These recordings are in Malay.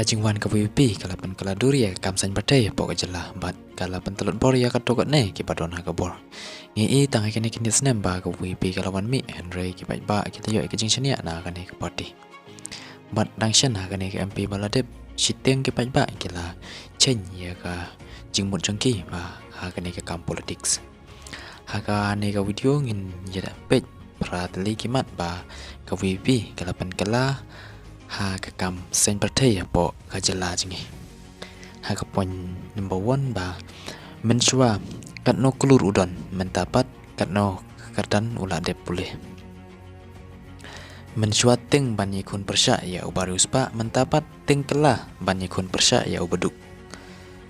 Kajingwan ka VP kalapan kaladuri ya kamsan partai pok jelah bat kalapan telut bor ya katokat ne ki padona ka bor ngi tang kene kini snem ba ka VP kalawan mi Henry ki ba kita yo ikajing shania na kane ka party bat dangshan ha kane ka MP baladep siteng ki ba kila chen ya ka jingmut jongki ba ha kane ka kam politics ha ka ne ka video ngin jada pej prateli kimat ba ka VP kalapan kala ha kakam sen partai po kajala jingi ha kapon number 1 ba mensua katno kulur udon mentapat katno kardan ula dep pulih mensua ting banyi kun persya ya ubaru spa mentapat ting kelah banyi kun persya ya ubeduk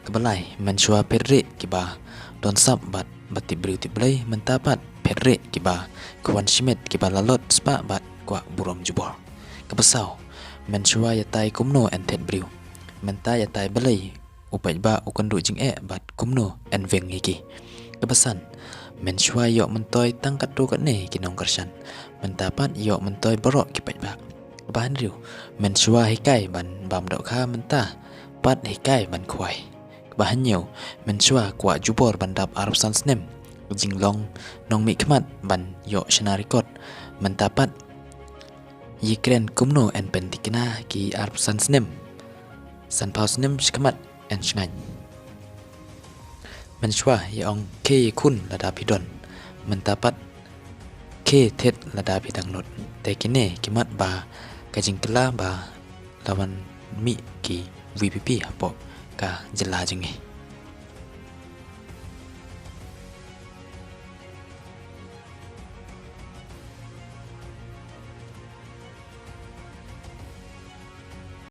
kebelai mensua perre kiba don sab bat bati beri tiblai mentapat perre kiba kawan simet kiba lalot spa bat kwa burom jubor kebesau mensua yatai kumno entet briu menta yatai belai upai ba ukandu jing bat kumno en veng iki kepesan mensua yok mentoi tangkat do kat ne kinong kersan mentapat yok mentoi borok kipai ba bahan riu mensua hikai ban bam dok kha menta pat hikai ban khwai bahan nyu mensua kwa jubor bandap arab san snem jinglong nong mi khmat ban yok shana record mentapat Yikren kumno en pentikna ki arp san snem san paus nem shkamat en shngan menswa yong ke kun lada pidon mentapat ke tet lada pidang lot tekine kimat ba kajing kela ba lawan mi ki VPP apo ka jela jengi